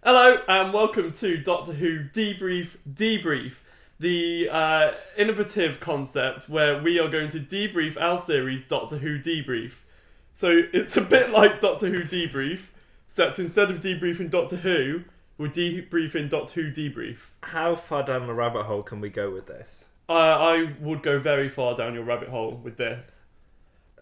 Hello and welcome to Doctor Who Debrief, the innovative concept where we are going to debrief our series Doctor Who Debrief. So it's a bit like Doctor Who Debrief, except instead of debriefing Doctor Who, we're debriefing Doctor Who Debrief. How far down the rabbit hole can we go with this? I would go very far down your rabbit hole with this.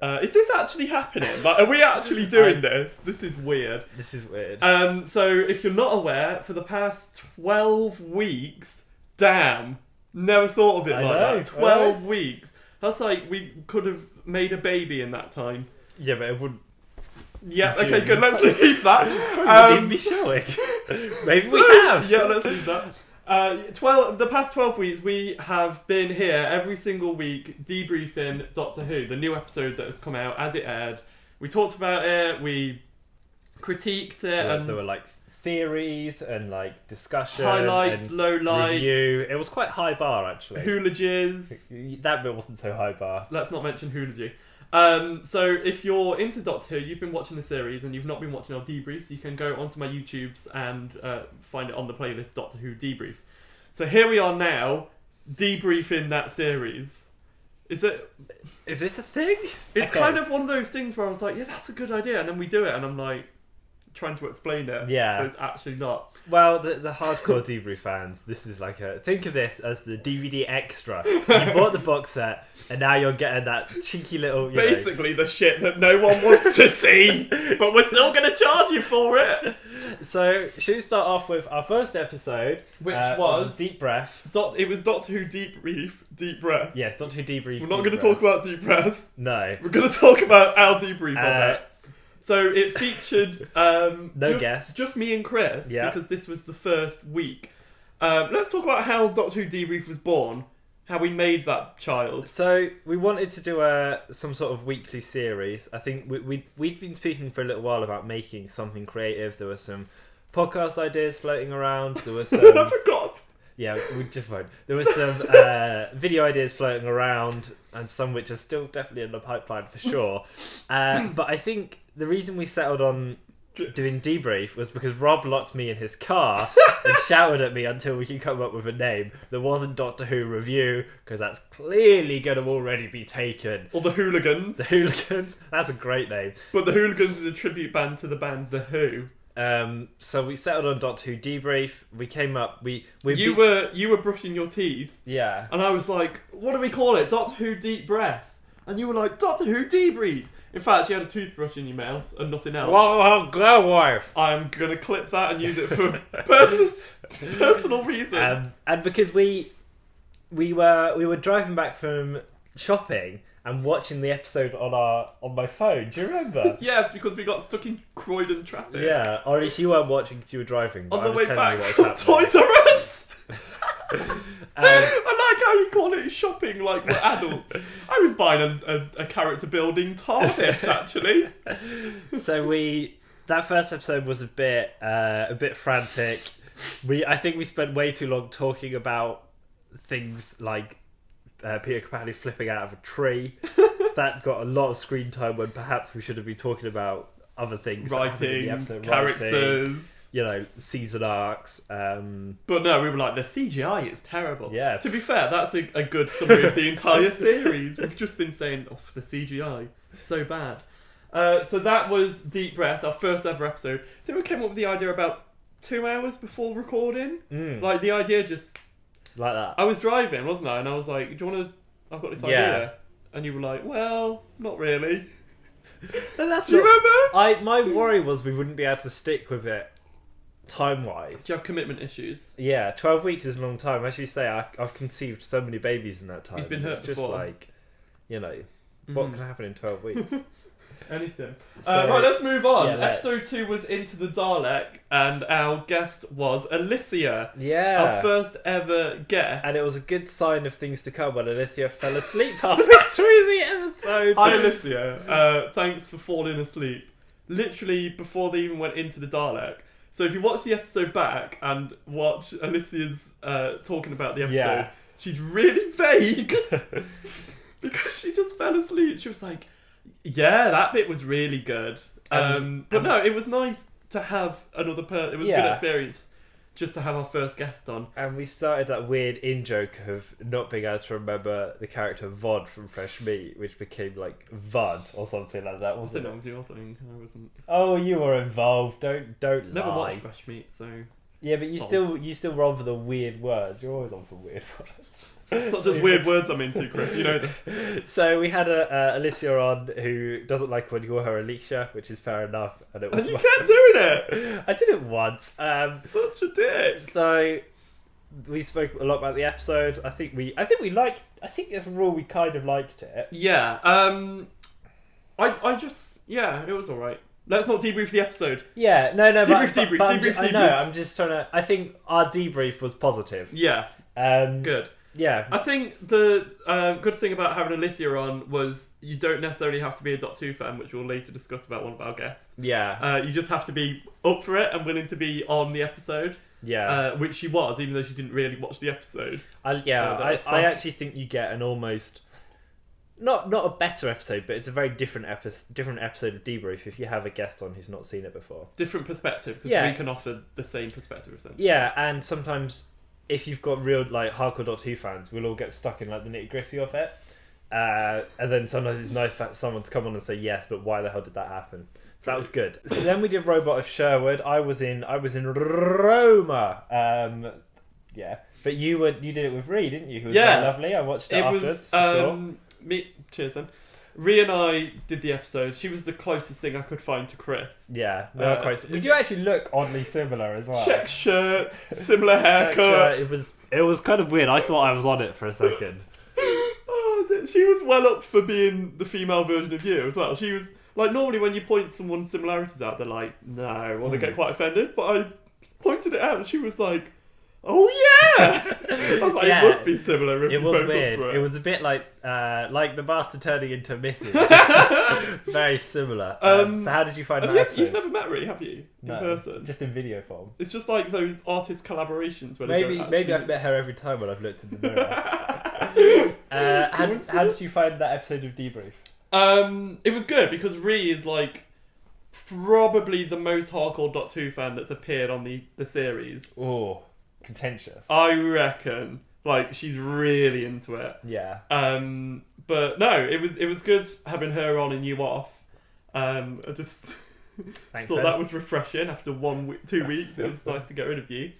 Is this actually happening? Like, are we actually doing this? This is weird. This is weird. So if you're not aware, for the past 12 weeks, damn, never thought of it that. 12 weeks. That's like we could have made a baby in that time. Yeah, but it wouldn't. Yeah, okay, good. Let's leave that. Probably wouldn't be showing. Maybe we have. Yeah, let's leave that. The past 12 weeks, we have been here every single week debriefing Doctor Who, the new episode that has come out as it aired. We talked about it, we critiqued it, and there were like theories and like discussion, highlights, and lowlights, review. It was quite high bar actually. Hoolages. That bit wasn't so high bar. Let's not mention hoolage. So if you're into Doctor Who, you've been watching the series and you've not been watching our debriefs, you can go onto my YouTubes and find it on the playlist Doctor Who Debrief. So here we are now, debriefing that series. Is this a thing? It's kind of one of those things where I was like, yeah, that's a good idea, and then we do it, and I'm like, trying to explain it. Yeah. But it's actually not. Well, the hardcore debrief fans, this is like think of this as the DVD extra. You bought the box set, and now you're getting that cheeky little... Basically the shit that no one wants to see, but we're still going to charge you for it. So, should we start off with our first episode? Which was... Deep Breath. It was Doctor Who Debrief, Deep Breath. Yes, Doctor Who Debrief. We're not going to talk about Deep Breath. No. We're going to talk about our debrief of it. So it featured guest, just me and Chris, yeah. Because this was the first week. Let's talk about how Doctor Who Debrief was born, how we made that child. So we wanted to do some sort of weekly series. I think we'd been speaking for a little while about making something creative. There were some podcast ideas floating around. There was some... I forgot. Yeah, we just won't. There was some video ideas floating around, and some which are still definitely in the pipeline for sure. But I think the reason we settled on doing Debrief was because Rob locked me in his car and shouted at me until we could come up with a name that wasn't Doctor Who Review, because that's clearly going to already be taken. Or the Hooligans. The Hooligans. That's a great name. But the Hooligans is a tribute band to the band The Who. So we settled on Doctor Who Debrief. We came up. You were brushing your teeth. Yeah. And I was like, what do we call it? Doctor Who Deep Breath. And you were like, Doctor Who Debrief. In fact, you had a toothbrush in your mouth and nothing else. Well, go wife. I'm gonna clip that and use it for personal reasons. And because we were driving back from shopping and watching the episode on my phone. Do you remember? Yeah, it's because we got stuck in Croydon traffic. Yeah, or at least you weren't watching because you were driving. On the way back from Toys R Us. I like how you call it shopping like we're adults. I was buying a character building TARDIS actually. So that first episode was a bit frantic. I think we spent way too long talking about things like Peter Capaldi flipping out of a tree. That got a lot of screen time when perhaps we should have been talking about other things. Writing, the episode, characters. Season arcs. But no, we were like, the CGI is terrible. Yeah. To be fair, that's a good summary of the entire series. We've just been saying, oh, the CGI, so bad. So that was Deep Breath, our first ever episode. I think we came up with the idea about 2 hours before recording. Like, the idea just... Like that. I was driving, wasn't I? And I was like, do you want to... I've got this idea. And you were like, well, not really. Do you remember? My worry was we wouldn't be able to stick with it time-wise. Do you have commitment issues? Yeah, 12 weeks is a long time. As you say, I've conceived so many babies in that time. He's been hurt before. It's just like, what can happen in 12 weeks? Anything. Right, let's move on. Yeah, Episode 2 was Into the Dalek, and our guest was Alicia. Yeah. Our first ever guest. And it was a good sign of things to come when Alicia fell asleep halfway through the episode. Hi, Alicia. Thanks for falling asleep. Literally before they even went into the Dalek. So if you watch the episode back and watch Alicia's talking about the episode, she's really vague. Because she just fell asleep. She was like... Yeah, that bit was really good. But no, it was nice to have another it was a good experience just to have our first guest on. And we started that weird in-joke of not being able to remember the character Vod from Fresh Meat, which became like Vud or something like that, wasn't it? Your thing. I wasn't. Oh, you were involved. Don't Never lie. watched Fresh Meat, so. Yeah, but you still roll for the weird words. You're always on for weird words. It's not just weird words I'm into, Chris. You know this. So we had Alicia on who doesn't like when you call her Alicia, which is fair enough. And it was you kept doing it. I did it once. Such a dick. So we spoke a lot about the episode. I think as a rule we kind of liked it. Yeah. I just it was alright. Let's not debrief the episode. Yeah, no, Debrief. I know. I'm just trying to. I think our debrief was positive. Yeah. Good. Yeah. I think the good thing about having Alicia on was you don't necessarily have to be a Doctor Who fan, which we'll later discuss about one of our guests. Yeah. You just have to be up for it and willing to be on the episode. Yeah. Which she was, even though she didn't really watch the episode. I actually think you get an almost not a better episode, but it's a very different episode of Debrief if you have a guest on who's not seen it before. Different perspective, because we can offer the same perspective, essentially. Yeah, and sometimes if you've got real like hardcore Doctor Who fans, we'll all get stuck in like the nitty gritty of it, and then sometimes it's nice for someone to come on and say yes, but why the hell did that happen? So that was good. So then we did Robot of Sherwood. I was in Roma. But you did it with Ree, didn't you? Who was very lovely. I watched it afterwards. Cheers then. Ree and I did the episode. She was the closest thing I could find to Chris. Yeah, we are quite. We do actually look oddly similar as well. Check shirt, similar haircut. It was kind of weird. I thought I was on it for a second. She was well up for being the female version of you as well. She was like, normally when you point someone's similarities out, they're like, no, or they get quite offended. But I pointed it out, and she was like, oh yeah! I was like, it must be similar. It was weird. It was a bit like the bastard turning into Missy. Very similar. So how did you find that episode? You've never met Ree, have you? In person? Just in video form. It's just like those artist collaborations where maybe I've met her every time when I've looked in the mirror. How did you find that episode of Debrief? It was good because Ree is like probably the most hardcore Doctor Who fan that's appeared on the series. Oh, contentious. I reckon. Like, she's really into it. Yeah. But no, it was good having her on and you off. I just thought that was refreshing after 2 weeks. It was nice to get rid of you.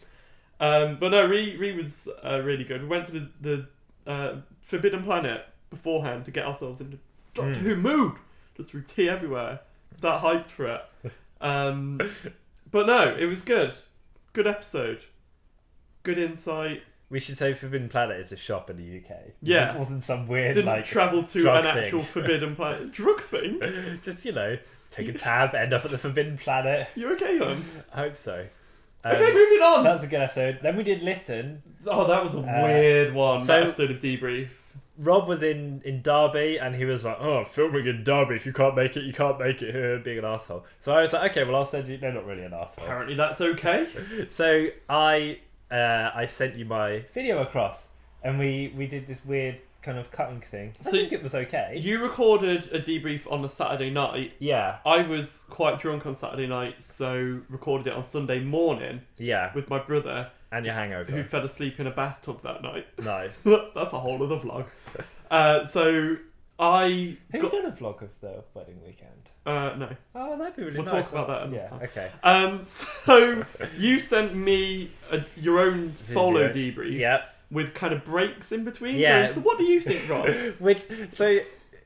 But no, Ree was really good. We went to the Forbidden Planet beforehand to get ourselves into Doctor Who mood. Just threw tea everywhere. That hyped for it. But no, it was good. Good episode. Good insight. We should say Forbidden Planet is a shop in the UK. Yeah. It wasn't some weird Didn't travel to an actual thing. Forbidden Planet. Drug thing? Just, take a tab, end up at the Forbidden Planet. You okay, hon? I hope so. Okay, moving on. That was a good episode. Then we did Listen. Oh, that was a weird one. That episode of Debrief. Rob was in Derby and he was like, oh, I'm filming in Derby. If you can't make it, you can't make it here, being an arsehole. So I was like, okay, well, I'll send you... No, not really an arsehole. Apparently that's okay. So I sent you my video across and we did this weird kind of cutting thing. I think it was okay. You recorded a debrief on a Saturday night. Yeah. I was quite drunk on Saturday night, so recorded it on Sunday morning. Yeah. With my brother. And your hangover. Who fell asleep in a bathtub that night. Nice. That's a whole other vlog. Have you done a vlog of the wedding weekend? No. Oh, that'd be really nice. nice. We'll talk about that another time. Okay. So you sent me your own solo debrief. Yeah. With kind of breaks in between. Yeah. So what do you think, Rob?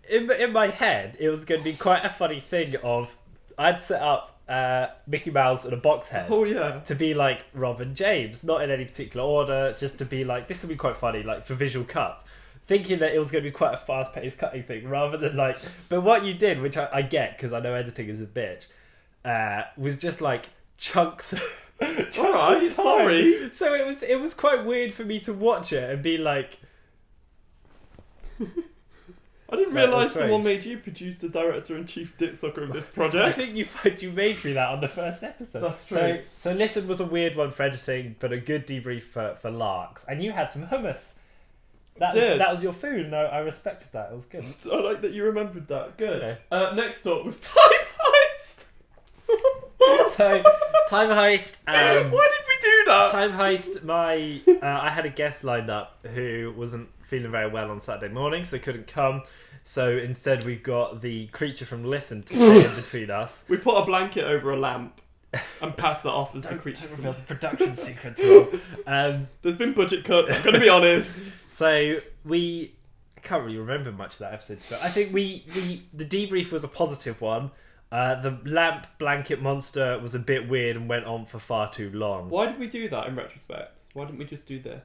In my head, it was going to be quite a funny thing of I'd set up Mickey Mouse and a box head. Oh yeah. To be like Rob and James, not in any particular order, just to be like, this will be quite funny, like for visual cuts. Thinking that it was going to be quite a fast-paced cutting thing, rather than like... But what you did, which I get, because I know editing is a bitch, was just like chunks Alright, sorry. So it was quite weird for me to watch it and be like... I didn't realise someone made you producer, director and chief dick sucker of this project. I think you made me that on the first episode. That's true. So Listen was a weird one for editing, but a good debrief for larks. And you had some hummus. That was your food, and I respected that. It was good. I like that you remembered that. Good. Okay. Next up was Time Heist. So, Time Heist. Why did we do that? Time Heist. I had a guest lined up who wasn't feeling very well on Saturday morning, so they couldn't come. So instead, we got the creature from Listen to stay in between us. We put a blanket over a lamp and passed that off as the creature. Don't reveal the production secrets, Rob. There's been budget cuts. I'm going to be honest. So I can't really remember much of that episode. But I think the debrief was a positive one. The lamp blanket monster was a bit weird and went on for far too long. Why did we do that in retrospect? Why didn't we just do this?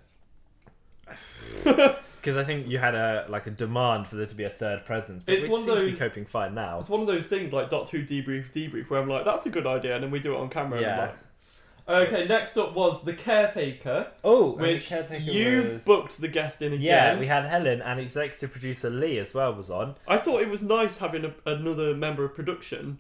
Because I think you had a demand for there to be a third presence. But It's one of seem to those- be coping fine now. It's one of those things like Doctor Who debrief where I'm like, that's a good idea, and then we do it on camera. Yeah. And I'm like, okay, next up was the caretaker, Oh, and the which caretaker you was... booked the guest in again. Yeah, we had Helen and executive producer Lee as well was on. I thought it was nice having another member of production,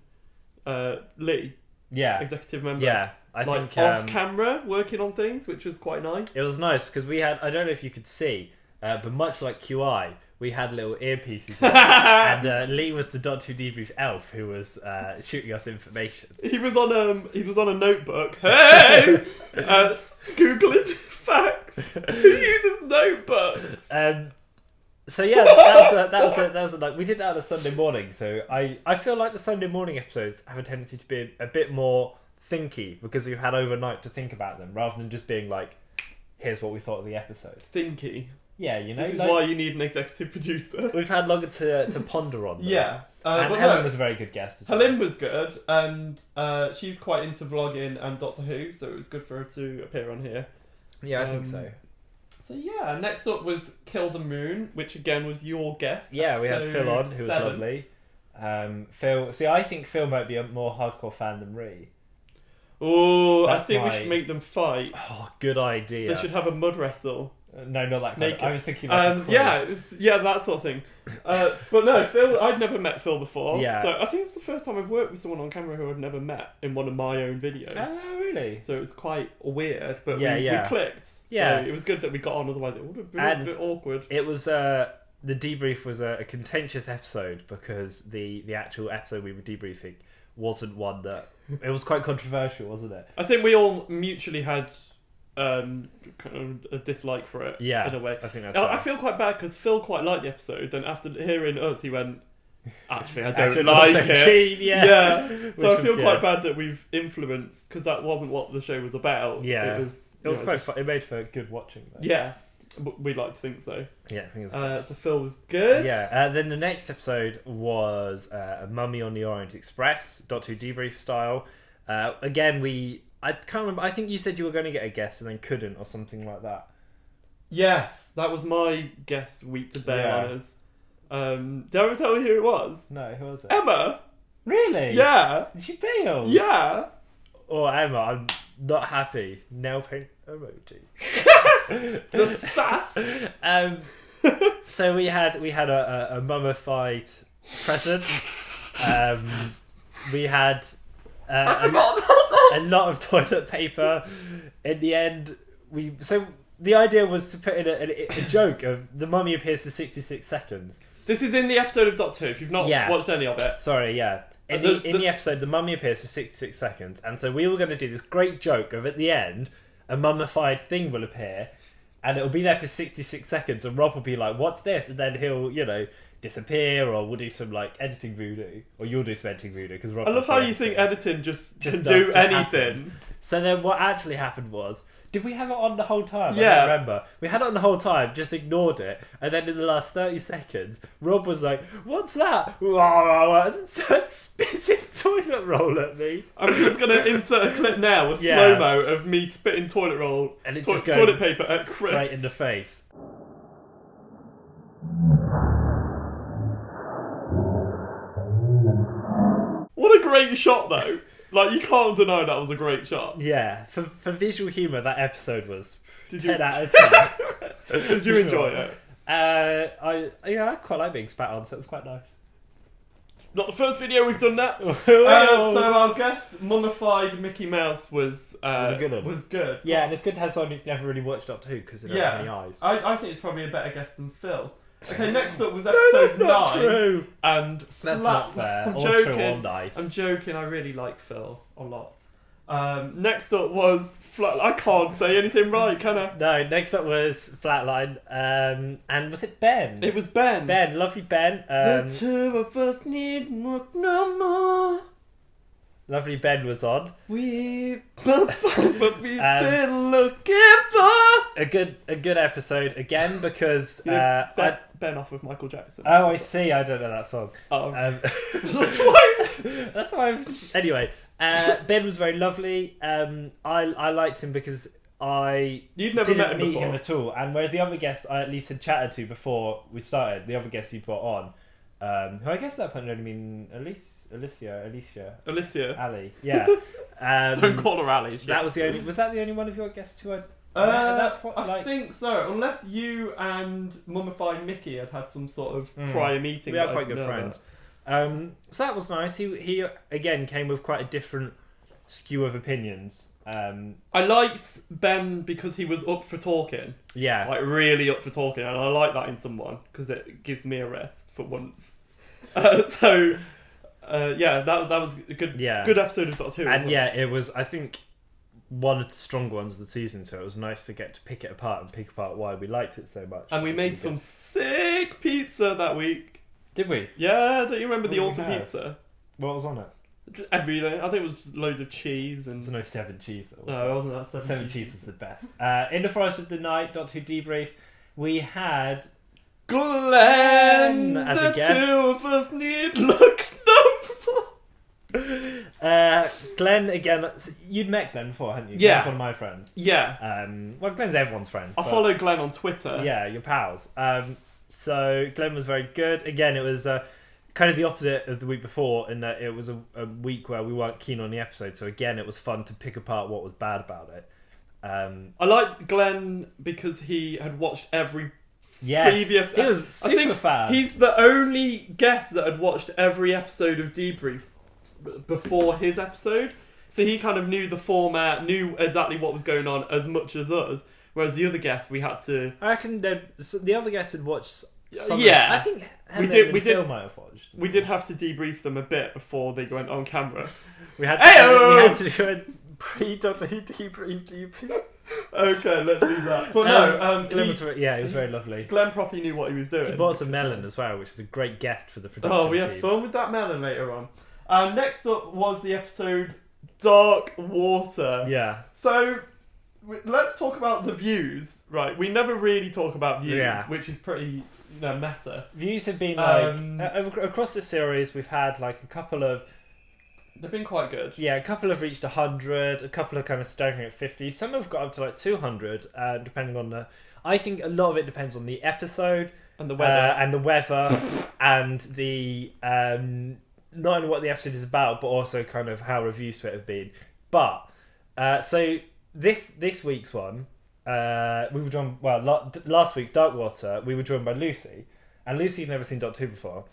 Lee, Yeah, executive member. yeah. I like think off camera working on things, which was quite nice. it was nice because we had, I don't know if you could see, but much like QI, we had little earpieces on, and Lee was the Doctor Who debrief elf who was shooting us information. He was on a notebook. Hey, googling facts. Who uses notebooks? So yeah, that was a night. We did that on a Sunday morning. So I feel like the Sunday morning episodes have a tendency to be a bit more thinky because we've had overnight to think about them rather than just being like, here's what we thought of the episode. Thinky. Yeah, you know. This is why you need an executive producer. We've had longer to ponder on them. Yeah. And but Helen no, was a very good guest as well. Helen was good, and she's quite into vlogging and Doctor Who, so it was good for her to appear on here. Yeah, I think so. So yeah, next up was Kill the Moon, which again was your guest. Yeah, we had Phil on, episode who was 7. lovely. Phil, see, I think Phil might be a more hardcore fan than Ree. Oh, I That's think we my- should make them fight. Oh, good idea. They should have a mud wrestle. No, not that kind Naked. of. I was thinking like a quiz. yeah, that sort of thing. But no, Phil, I'd never met Phil before. Yeah. So I think it was the first time I've worked with someone on camera who I'd never met in one of my own videos. Oh, really? So it was quite weird, but Yeah, we yeah. clicked. Yeah. So it was good that we got on, otherwise it would have been And a bit awkward. It was the debrief was a contentious episode because the actual episode we were debriefing wasn't one that it was quite controversial, wasn't it? I think we all mutually had kind of a dislike for it. Yeah, in a way. I think that's. I right. feel quite bad because Phil quite liked the episode. Then after hearing us, he went, "Actually, I don't Actually, like not so it." keen, yeah. So Which I was feel quite good. bad that we've influenced because that wasn't what the show was about. Yeah. it was. It was you know, quite fun. It made for good watching. Though. Yeah, but we'd like to think so. Yeah, I think it was. So Phil was good. Yeah, then the next episode was a Mummy on the Orient Express, Doctor Who debrief style. Again, I can't remember. I think you said you were going to get a guest and then couldn't, or something like that. Yes, that was my guest week to bail Yeah. on us. Did I ever tell you who it was? No, who was it? Emma. Really? Yeah. Did she bail? Yeah. Oh, Emma, I'm not happy. Nail paint emoji. The sass. So we had a mummified present. We had a lot of toilet paper. In the end, the idea was to put in a joke of the mummy appears for 66 seconds. This is in the episode of Doctor Who. If you've not Yeah. watched any of it, Sorry, yeah. In the episode, the mummy appears for 66 seconds, and so we were going to do this great joke of at the end, a mummified thing will appear, and it'll be there for 66 seconds, and Rob will be like, "What's this?" And then he'll, disappear, or we'll do some editing voodoo, or you'll do some editing voodoo because Rob. I love does how the you think editing. editing just Just do does- just anything. happens. So then what actually happened was, did we have it on the whole time? I Yeah. don't remember. We had it on the whole time, just ignored it, and then in the last 30 seconds, Rob was like, "What's that?" and started spitting toilet roll at me. I'm just going to insert a clip now with Yeah. slow-mo of me spitting toilet roll, And it's just going toilet paper at Chris. straight in the face. What a great shot, though. Like, you can't deny that was a great shot. Yeah, for visual humour, that episode was Did you, 10 out of 10. did you enjoy it? I quite like being spat on, so it was quite nice. Not the first video we've done that. Well, So our guest, mummified Mickey Mouse, was a good one. Was yeah, and it's good to have someone who's never really watched Doctor Who because they don't have any eyes. I think it's probably a better guest than Phil. Okay, next up was No, episode that's not 9. true. And That's Flat- not fair. I'm Or joking. true or nice. I'm joking. I really like Phil a lot. Next up was I can't say anything right, can I? No, next up was Flatline. And was it Ben? It was Ben. Ben, lovely Ben. The two of us need look no more. Lovely Ben was on. We've what we've been looking for. A good episode again because Ben off of Michael Jackson. Oh, I see. I don't know that song. Oh, That's why. That's why. Anyway, Ben was very lovely. I liked him because you'd never met him meet before. him at all. And whereas the other guests I at least had chatted to before we started, the other guests you put on, who I guess at that point only mean Alicia, Ali. Yeah. Don't call her Ali. That was the only. Was that the only one of your guests who had? At that point, I think so. Unless you and Mummified Mickey had some sort of prior meeting. We are quite good friends. So that was nice. He again came with quite a different skew of opinions. I liked Ben because he was up for talking. Yeah. Like really up for talking, and I like that in someone because it gives me a rest for once. Yeah, that was a good episode of Doctor Who. And yeah, it was, I think, one of the stronger ones of the season, so it was nice to get to pick it apart and pick apart why we liked it so much. And we made some sick pizza that week. Did we? Yeah, don't you remember the What awesome did we have? pizza? What was on it? Just everything. I think it was loads of cheese and... There was no 7 cheese. Though, No, it wasn't that 7 cheese was the best. In the Forest of the Night, Doctor Who Debrief, we had... Glenn! As the a guest. two of us need look no Glenn, again, you'd met Glenn before, hadn't you? Yeah. Glenn's one of my friends. Yeah. Well, Glenn's everyone's friend. I follow Glenn on Twitter. Yeah, your pals. So Glenn was very good. Again, it was kind of the opposite of the week before in that it was a week where we weren't keen on the episode. So again, it was fun to pick apart what was bad about it. I liked Glenn because he had watched every previous... He was super fan. He's the only guest that had watched every episode of Debrief before his episode. So he kind of knew the format, knew exactly what was going on as much as us. Whereas the other guests, we had to... I reckon the other guests had watched some Yeah. I think Phil might have watched. We did have to debrief them a bit before they went on camera. We had to do a pre-Doctor Who debrief. Okay, let's do that. But no, Glenn was he was very lovely. Glenn probably knew what he was doing. He bought some melon as well, which is a great gift for the production Oh, we had fun with that melon later on. Next up was the episode Dark Water. Yeah. So let's talk about the views. Right, we never really talk about views, which is pretty meta. Views have been like across the series. We've had like a couple of. They've been quite good. Yeah, a couple have reached 100. A couple are kind of staggering at 50. Some have got up to like 200, depending on the. I think a lot of it depends on the episode And the weather. and the not only what the episode is about, but also kind of how reviews to it have been. But so this week's one, we were joined. Well, last week's Dark Water, we were joined by Lucy, and Lucy had never seen Doctor Who before,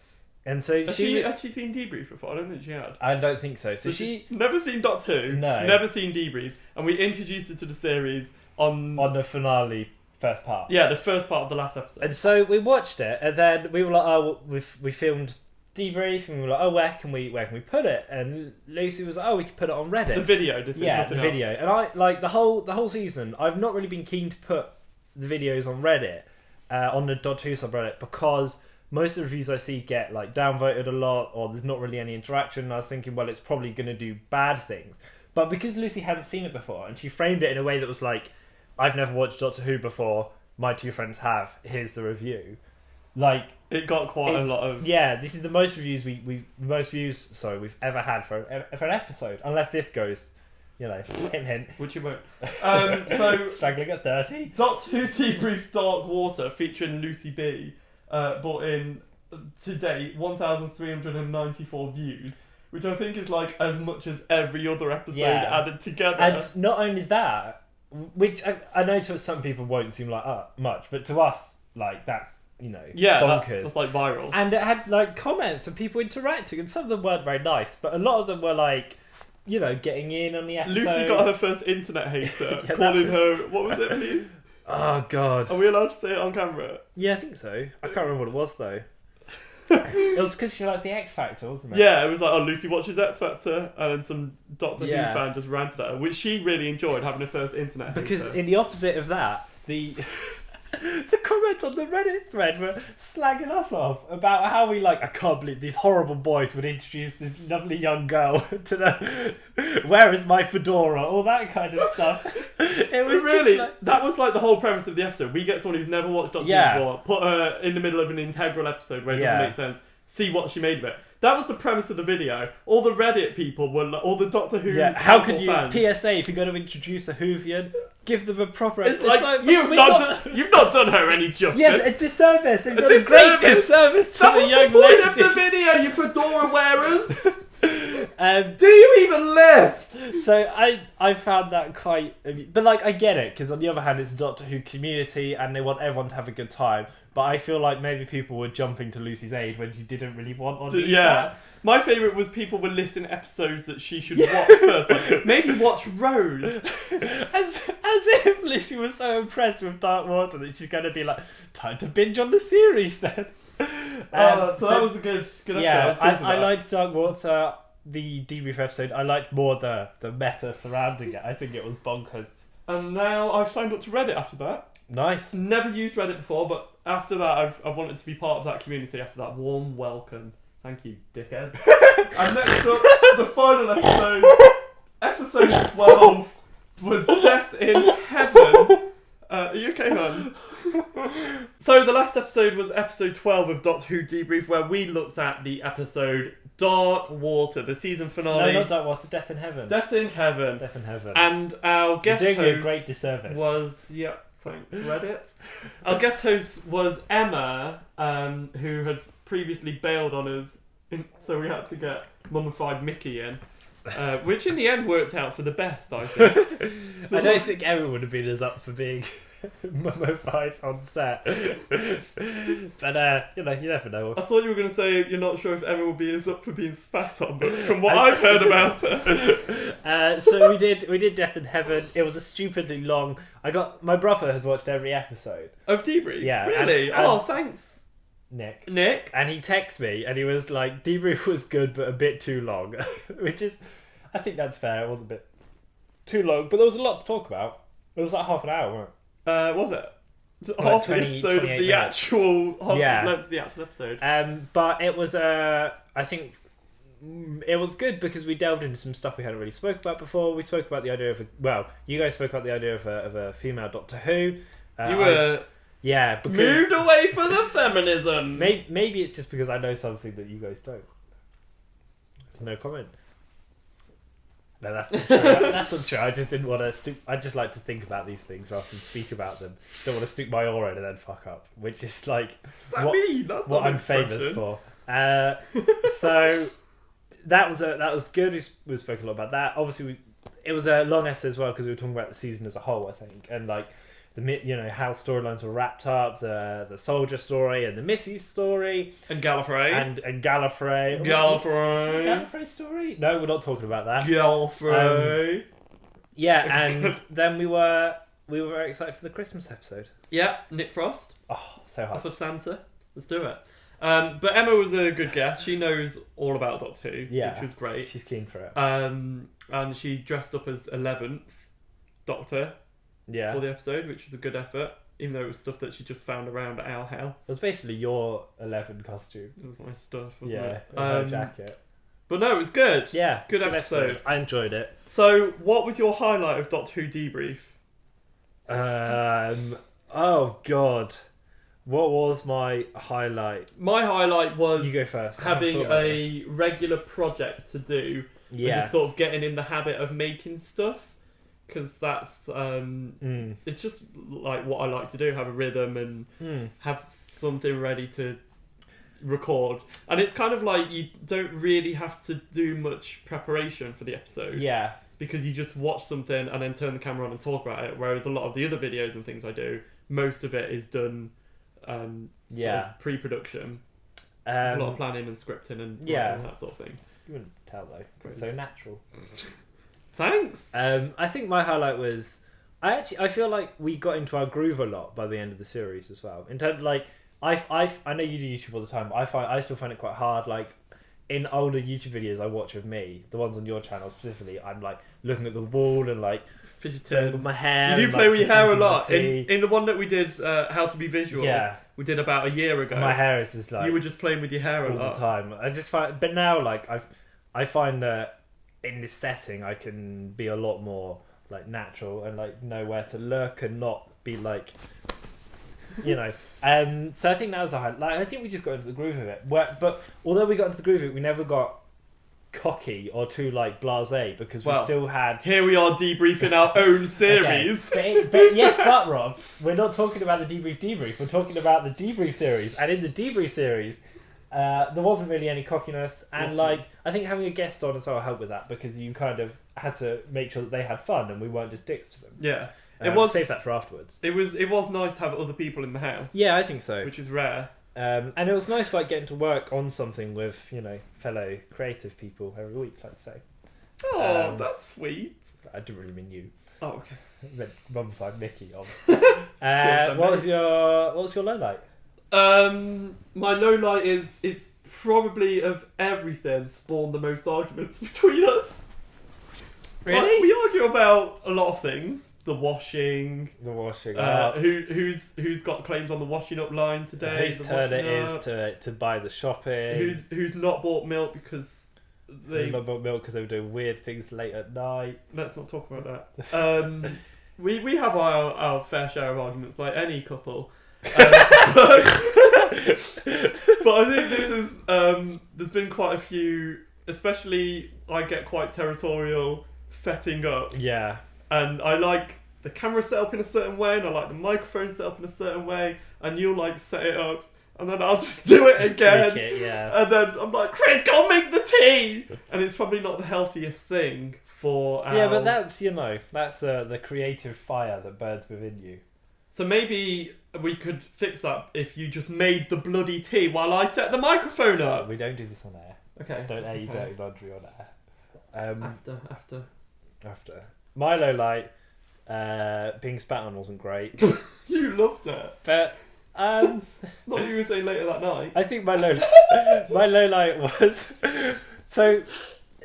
and so Has she actually seen Debrief before? I don't think she had. I don't think so. So she never seen Doctor Who. No. Never seen Debrief, and we introduced her to the series on the finale first part. Yeah, the first part of the last episode. And so we watched it, and then we were like, "Oh, we filmed Debrief," and we were like, "Oh, where can we put it?" And Lucy was like, "Oh, we could put it on Reddit." The video, this is nothing the video. else. And I like the whole season. I've not really been keen to put the videos on Reddit, on the Doctor Who subreddit, because most of the reviews I see get like downvoted a lot, or there's not really any interaction. And I was thinking, well, it's probably going to do bad things. But because Lucy hadn't seen it before, and she framed it in a way that was like, "I've never watched Doctor Who before. My two friends have. Here's the review." Like, it got quite a lot of... Yeah, this is the most reviews we've ever had for an episode, unless this goes, hint hint, which you won't. So struggling at 30. Doctor Who Debrief Dark Water featuring Lucy B brought in to date 1,394 views, which I think is like as much as every other episode added together. And not only that, which I know to some people won't seem like much, but to us, like, that's bonkers. That's like viral. And it had like comments and people interacting, and some of them weren't very nice, but a lot of them were like, getting in on the episode. Lucy got her first internet hater, calling her, what was it, please? Oh God. Are we allowed to say it on camera? Yeah, I think so. I can't remember what it was though. It was because she liked the X Factor, wasn't it? Yeah, it was like, oh, Lucy watches X Factor, and then some Doctor Who Yeah. fan just ranted at her, which she really enjoyed, having her first internet. Because hater. in the opposite of that, the the comment on the Reddit thread were slagging us off about how we I can't believe these horrible boys would introduce this lovely young girl to the where is my fedora, all that kind of stuff. It was really, just that was like the whole premise of the episode. We get someone who's never watched Doctor Yeah. Who before, put her in the middle of an integral episode where it Yeah. doesn't make sense, see what she made of it. That was the premise of the video. All the Reddit people were all the Doctor Who how can you fans. PSA if you're going to introduce a Whovian, give them a proper. It's like you've not done her any justice. Yes, a disservice. They've A done a great disservice to That the was young the point lady. of the video, you fedora wearers. Um, Do you even live? So I found that quite, but I get it because on the other hand it's a Doctor Who community and they want everyone to have a good time. But I feel like maybe people were jumping to Lucy's aid when she didn't really want on. Yeah. My favourite was people were listing episodes that she should watch first. Like, maybe watch Rose. As if Lucy was so impressed with Dark Water that she's going to be like, time to binge on the series then. So that was a good episode. Yeah, I was pleased with I that. liked Dark Water, the debrief episode. I liked more the meta surrounding it. I think it was bonkers. And now I've signed up to Reddit after that. Nice. Never used Reddit before, but after that I've wanted to be part of that community after that warm welcome. Thank you, dickhead. And next up, the final episode, episode 12, was Death in Heaven. Are you okay, hon? So the last episode was episode 12 of Doctor Who Debrief, where we looked at the episode Dark Water, the season finale. No, not Dark Water, Death in Heaven. Death in Heaven. Death in Heaven. And our guest You're doing me host a great disservice. was thanks Reddit. Our guest host was Emma, who had previously bailed on us, so we had to get mummified Mickey in, which in the end worked out for the best, I think. I don't think Emma would have been as up for being mummified on set. But you never know. I thought you were going to say you're not sure if Emma would be as up for being spat on, but from what I've heard about her. So we did Death in Heaven. It was a stupidly long. My brother has watched every episode. Of Debrief? Yeah, Really? and Thanks, Nick. And he texted me and he was like, Debrief was good but a bit too long. Which is, I think that's fair. It was a bit too long, but there was a lot to talk about. It was like half an hour, wasn't it? Was it? Like Half 20, the episode of 28 the minutes. actual half Yeah. the length of the actual episode. But it was I think it was good because we delved into some stuff we hadn't really spoke about before. We spoke about the idea of you guys spoke about the idea of a female Doctor Who. You were because moved away from the feminism. maybe it's just because I know something that you guys don't. No comment. No, that's not true. That's not true. I just didn't want to stoop. I just like to think about these things rather than speak about them. Don't want to stoop my oar in and then fuck up, which is like What's that mean? That's what not an I'm famous expression. for. So that was good. We spoke a lot about that. Obviously, it was a long episode as well because we were talking about the season as a whole. I think, and how storylines were wrapped up, the soldier story and the Missy story, And Gallifrey. and Gallifrey. Gallifrey. Gallifrey story? No, we're not talking about that. Gallifrey. Yeah, and then we were very excited for the Christmas episode. Yeah, Nick Frost. Oh, so Off hard. of Santa. Let's do it. But Emma was a good guest. She knows all about Doctor Who, Yeah. which was great. She's keen for it. And she dressed up as 11th Doctor Yeah. for the episode, which was a good effort, even though it was stuff that she just found around at our house. It was basically your 11 costume. It was my stuff, wasn't Yeah, it? her jacket. But no, it was good. Yeah, Good episode. I enjoyed it. So, what was your highlight of Doctor Who Debrief? Oh god, what was my highlight? My highlight was You go first. I haven't having thought about a regular project to do. And Yeah. just sort of getting in the habit of making stuff. Because that's, it's just like what I like to do, have a rhythm and have something ready to record. And it's kind of like you don't really have to do much preparation for the episode. Yeah. Because you just watch something and then turn the camera on and talk about it. Whereas a lot of the other videos and things I do, most of it is done sort of pre-production. There's a lot of planning and scripting and that sort of thing. You wouldn't tell though. It's so natural. Thanks! I think my highlight was I feel like we got into our groove a lot by the end of the series as well. In terms like I know you do YouTube all the time, but I still find it quite hard. Like in older YouTube videos I watch of me, the ones on your channel specifically, I'm like looking at the wall and like Fidgeting with my hair. You do and, play like, with your hair a drinking my lot. tea. In the one that we did, How to Be Visual, Yeah. we did about a year ago. My hair is just like you were just playing with your hair a all lot. the time. I just find, but now like I find that in this setting I can be a lot more like natural and like know where to look and not be like, you know. So I think that was a highlight. Like I think we just got into the groove of it. But although we got into the groove of it, we never got cocky or too like blasé because we still had. Here we are debriefing our own series. Okay. But yes, but Rob, we're not talking about the debrief. We're talking about the debrief series, and in the debrief series, there wasn't really any cockiness, and like I think having a guest on as well helped with that because you kind of had to make sure that they had fun and we weren't just dicks to them. Yeah, it was save that for afterwards. It was nice to have other people in the house. Yeah, I think so. Which is rare. And it was nice like getting to work on something with fellow creative people every week, like say. Oh, that's sweet. I didn't really mean you. Oh, okay. I meant mummified Mickey, obviously. What was your low light? My low light is it's probably of everything spawned the most arguments between us. Really? Like, we argue about a lot of things. The washing. Who's got claims on the washing up line today? Whose turn it is to buy the shopping? Who's not bought milk because they not bought milk because they were doing weird things late at night. Let's not talk about that. We have our fair share of arguments, like any couple. But I think this is there's been quite a few, especially I get quite territorial setting up. Yeah. And I like the camera set up in a certain way, and I like the microphone set up in a certain way, and you'll like set it up, and then I'll just do it again. Tweak it, yeah. And then I'm like, Chris, go make the tea! And it's probably not the healthiest thing for our... Yeah, but that's, that's the creative fire that burns within you. So maybe we could fix that if you just made the bloody tea while I set the microphone up. We don't do this on air. Okay. Don't air your dirty laundry on air. After. My low light, being spat on wasn't great. You loved it. But it's not what you were saying later that night. I think my low light was so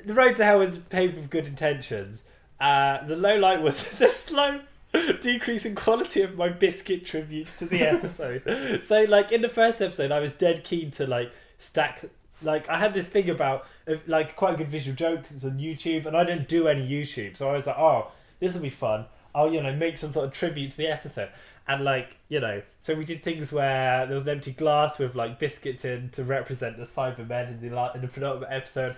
the road to hell was paved with good intentions. The low light was the slow decrease in quality of my biscuit tributes to the episode. So like in the first episode I was dead keen to like stack, like I had this thing about like quite a good visual joke because it's on YouTube and I didn't do any YouTube, so I was like, oh, this will be fun, I'll make some sort of tribute to the episode. And like, so we did things where there was an empty glass with like biscuits in to represent the Cybermen in the penultimate episode.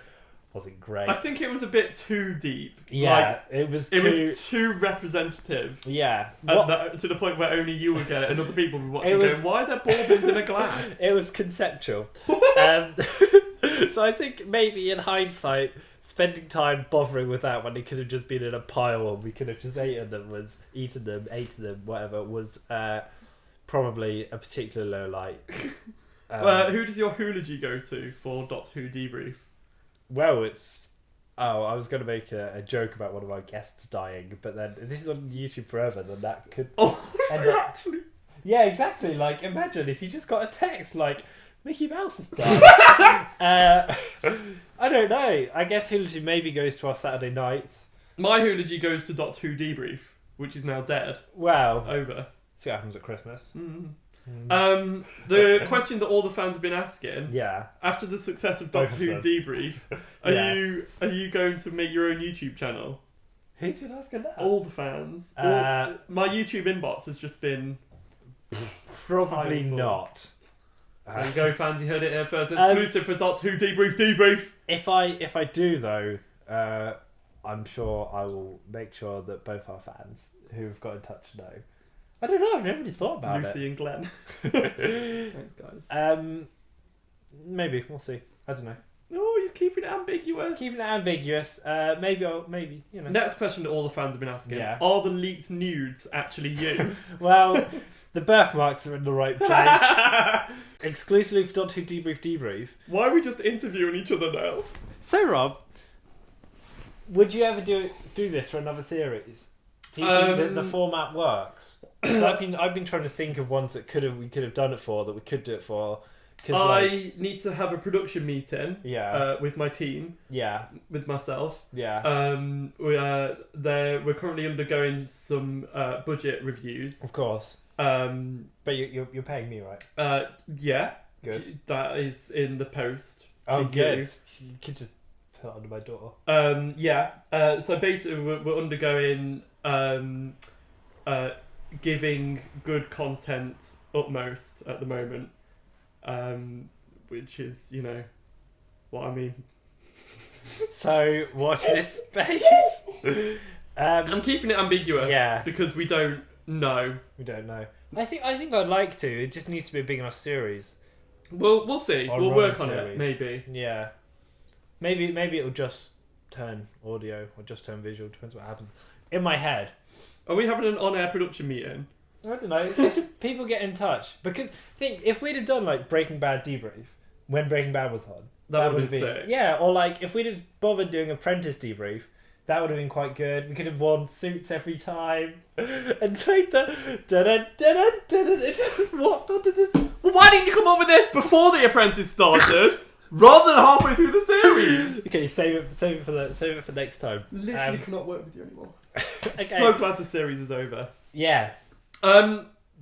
Wasn't great. I think it was a bit too deep. Yeah, like, it was too representative. Yeah. To the point where only you would get it and other people would watch it going, why are there bourbons in a glass? It was conceptual. So I think maybe in hindsight, spending time bothering with that when it could have just been in a pile and we could have just eaten them, whatever, was probably a particular low light. Who does your hoology go to for Doctor Who Debrief? Well, I was going to make a joke about one of our guests dying, but then this is on YouTube forever, then that could... Oh, actually... Yeah, exactly. Like, imagine if you just got a text like, Mickey Mouse has died. I don't know. I guess hoology maybe goes to our Saturday nights. My hoology goes to Doctor Who Debrief, which is now dead. Wow. Over. See what happens at Christmas. The question that all the fans have been asking. Yeah. After the success of Doctor Who Debrief, are you going to make your own YouTube channel? Who's been asking that? All the fans. My YouTube inbox has just been probably not. There you go, fans. You heard it here first. Exclusive for Doctor Who Debrief. If I do though, I'm sure I will make sure that both our fans who have got in touch know. I don't know. I've never really thought about Lucy it. and Glenn. Thanks, guys. Maybe we'll see. I don't know. Oh, he's keeping it ambiguous. Maybe. Next question that all the fans have been asking: Yeah. Are the leaked nudes actually you? Well, the birthmarks are in the right place. Exclusively for Doctor Who Debrief. Why are we just interviewing each other now? So, Rob, would you ever do this for another series? Do you think that the format works? So I've been trying to think of ones that we could have done it for, that we could do it for. I need to have a production meeting. Yeah. With my team. Yeah. With myself. Yeah. We're currently undergoing some budget reviews. Of course. But you're paying me, right? Yeah. Good. That is in the post. Oh, good. You. You could just put it under my door. Yeah. So basically, we're undergoing giving good content utmost at the moment, which is, you know, what I mean. So watch this space. I'm keeping it ambiguous, because we don't know. We don't know. I think I'd like to. It just needs to be a big enough series. Well, we'll see. Or We'll work on series. it, maybe. Yeah. Maybe it'll just turn audio or just turn visual. Depends what happens. In my head. Are we having an on-air production meeting? I don't know. If people get in touch, because think if we'd have done like Breaking Bad debrief when Breaking Bad was on, that would have been sick. Yeah, or like if we'd have bothered doing Apprentice debrief, that would have been quite good. We could have worn suits every time and played the what did this? Well, why didn't you come up with this before The Apprentice started, rather than halfway through the series? Okay, save it for next time. Literally cannot work with you anymore. Okay. So glad the series is over. Yeah.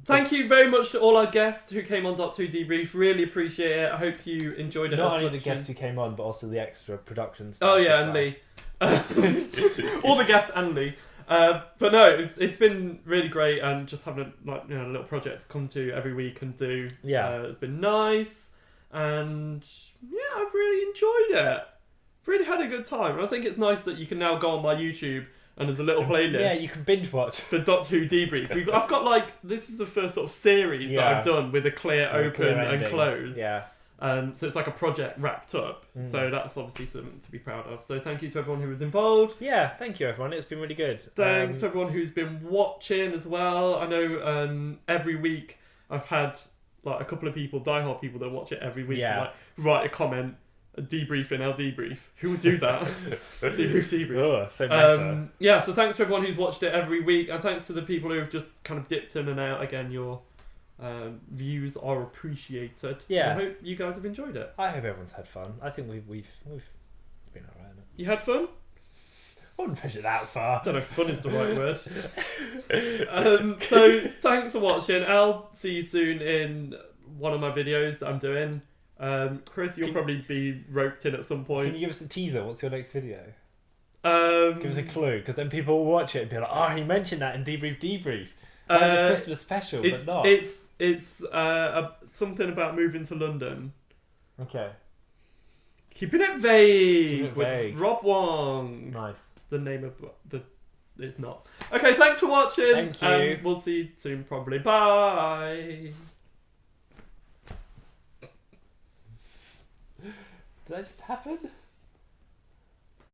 Thank you very much to all our guests who came on Doctor Who Debrief. Really appreciate it. I hope you enjoyed it. Not as only much the guests as... who came on, but also the extra production stuff. Oh yeah, as and well. Lee. All the guests and Lee. But no, it's been really great, and just having a little project to come to every week and do. Yeah. It's been nice, and yeah, I've really enjoyed it. Really had a good time. I think it's nice that you can now go on my YouTube and there's a little playlist. Yeah, you can binge watch for Doctor Who Debrief. I've got this is the first sort of series that I've done with a clear open and close. Yeah. So it's like a project wrapped up. So that's obviously something to be proud of. So thank you to everyone who was involved. Yeah, thank you everyone. It's been really good. Thanks to everyone who's been watching as well. I know every week I've had like a couple of people, diehard people that watch it every week. Yeah. And, write a comment. A debrief in our debrief. Who would do that? debrief. Oh, so meta. Yeah, so thanks to everyone who's watched it every week, and thanks to the people who have just kind of dipped in and out. Again, your views are appreciated. Yeah. I hope you guys have enjoyed it. I hope everyone's had fun. I think we've been alright. You had fun? I wouldn't push it that far. I don't know if fun is the right word. So thanks for watching. I'll see you soon in one of my videos that I'm doing. Chris, you'll probably be roped in at some point. Can you give us a teaser? What's your next video? Give us a clue, because then people will watch it and be like, "Oh, he mentioned that in Debrief." Like the Christmas special, but not. It's something about moving to London. Okay. Keeping it vague. With Rob Wong. Nice. It's the name of the. It's not. Okay, thanks for watching. Thank you. We'll see you soon, probably. Bye. Did that just happen?